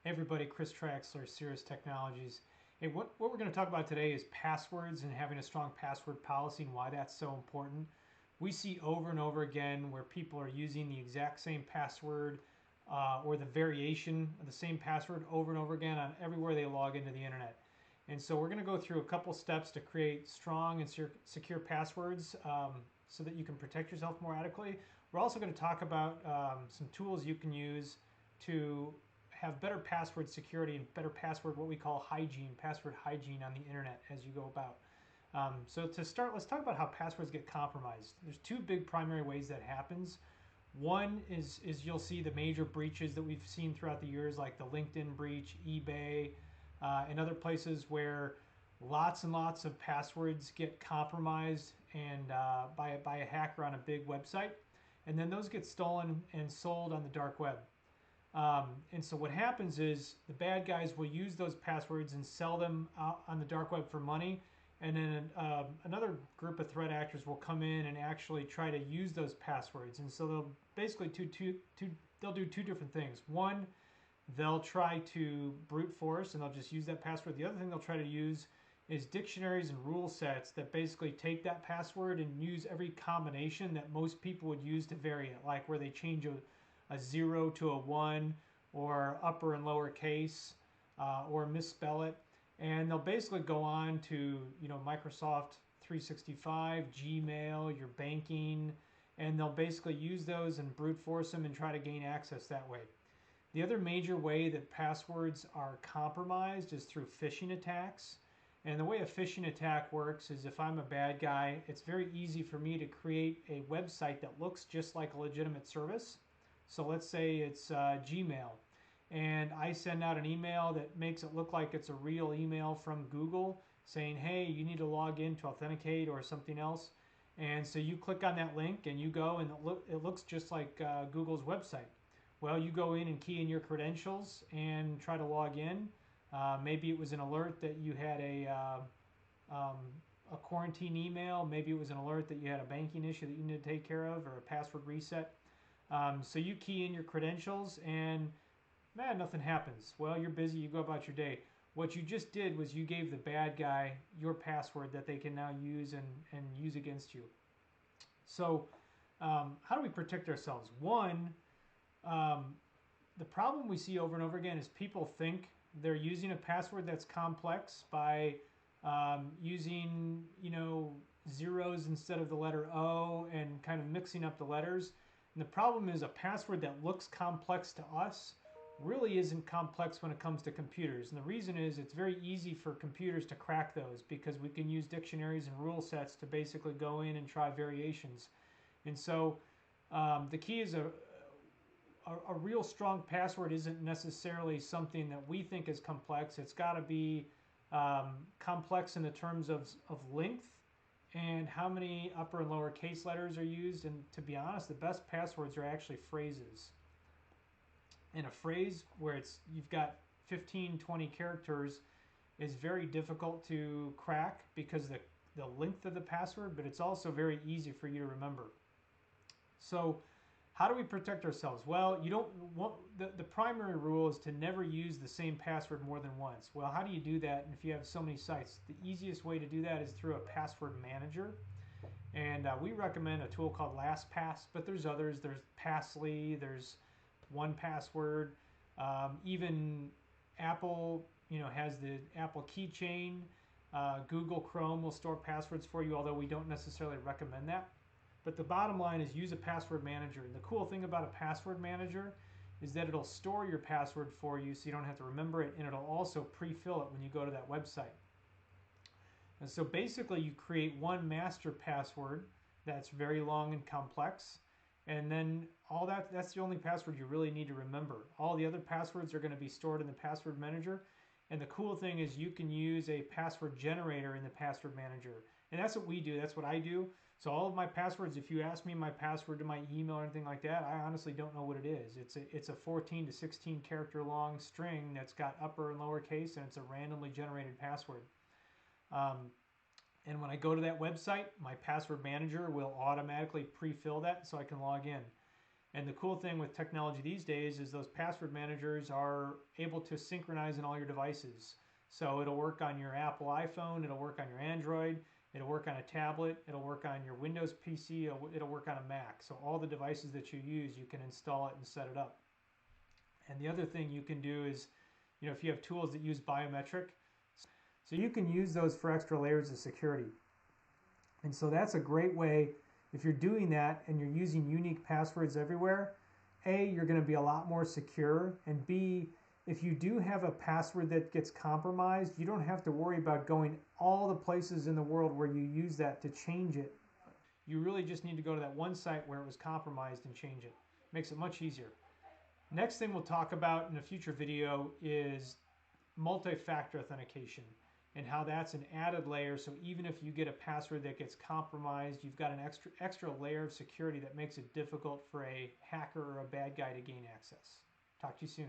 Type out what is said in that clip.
Hey everybody, Chris Traxler, Cirrus Technologies. Hey, what we're going to talk about today is passwords and having a strong password policy and why that's so important. We see over and over again where people are using the exact same password or the variation of the same password over and over again on everywhere they log into the internet. And so we're going to go through a couple steps to create strong and secure passwords so that you can protect yourself more adequately. We're also going to talk about some tools you can use to have better password security and better password, what we call hygiene, password hygiene on the internet as you go about. So to start, let's talk about how passwords get compromised. There's two big primary ways that happens. One is you'll see the major breaches that we've seen throughout the years, like the LinkedIn breach, eBay, and other places where lots and lots of passwords get compromised and by a hacker on a big website, and then those get stolen and sold on the dark web. And so what happens is the bad guys will use those passwords and sell them out on the dark web for money. And then another group of threat actors will come in and actually try to use those passwords. And so they'll basically they'll do two different things. One, they'll try to brute force and they'll just use that password. The other thing they'll try to use is dictionaries and rule sets that basically take that password and use every combination that most people would use to vary it, like where they change a 0 to a 1 or upper and lower case or misspell it. And they'll basically go on to, Microsoft 365, Gmail, your banking, and they'll basically use those and brute force them and try to gain access that way. The other major way that passwords are compromised is through phishing attacks. And the way a phishing attack works is if I'm a bad guy, it's very easy for me to create a website that looks just like a legitimate service. So let's say it's Gmail, and I send out an email that makes it look like it's a real email from Google saying, hey, you need to log in to authenticate or something else. And so you click on that link and you go and it looks just like Google's website. Well, you go in and key in your credentials and try to log in. Maybe it was an alert that you had a quarantine email. Maybe it was an alert that you had a banking issue that you need to take care of or a password reset. So you key in your credentials and man, nothing happens. Well, you're busy, you go about your day. What you just did was you gave the bad guy your password that they can now use and use against you. So how do we protect ourselves? One, the problem we see over and over again is people think they're using a password that's complex by using, zeros instead of the letter O and kind of mixing up the letters. And the problem is a password that looks complex to us really isn't complex when it comes to computers. And the reason is it's very easy for computers to crack those because we can use dictionaries and rule sets to basically go in and try variations. And so the key is a real strong password isn't necessarily something that we think is complex. It's got to be complex in the terms of length and how many upper and lower case letters are used. And to be honest, the best passwords are actually phrases. And a phrase where you've got 15, 20 characters is very difficult to crack because the length of the password, but it's also very easy for you to remember. So how do we protect ourselves? Well, you don't want, the primary rule is to never use the same password more than once. Well, how do you do that? And if you have so many sites, the easiest way to do that is through a password manager. And we recommend a tool called LastPass, but there's others. There's Passly, there's 1Password. Even Apple, has the Apple keychain. Google Chrome will store passwords for you, although we don't necessarily recommend that. But the bottom line is use a password manager. And the cool thing about a password manager is that it'll store your password for you so you don't have to remember it, and it'll also pre-fill it when you go to that website. And so basically you create one master password that's very long and complex, and then that's the only password you really need to remember. All the other passwords are going to be stored in the password manager. And the cool thing is you can use a password generator in the password manager. And that's what we do. That's what I do. So all of my passwords, if you ask me my password to my email or anything like that, I honestly don't know what it is. It's a 14 to 16 character long string that's got upper and lower case, and it's a randomly generated password. And when I go to that website, my password manager will automatically pre-fill that so I can log in. And the cool thing with technology these days is those password managers are able to synchronize in all your devices. So it'll work on your Apple iPhone, it'll work on your Android, it'll work on a tablet, it'll work on your Windows PC, it'll work on a Mac. So all the devices that you use, you can install it and set it up. And the other thing you can do is, if you have tools that use biometric, so you can use those for extra layers of security. And so that's a great way, if you're doing that and you're using unique passwords everywhere, A, you're going to be a lot more secure, and B, if you do have a password that gets compromised, you don't have to worry about going all the places in the world where you use that to change it. You really just need to go to that one site where it was compromised and change it. Makes it much easier. Next thing we'll talk about in a future video is multi-factor authentication and how that's an added layer. So even if you get a password that gets compromised, you've got an extra layer of security that makes it difficult for a hacker or a bad guy to gain access. Talk to you soon.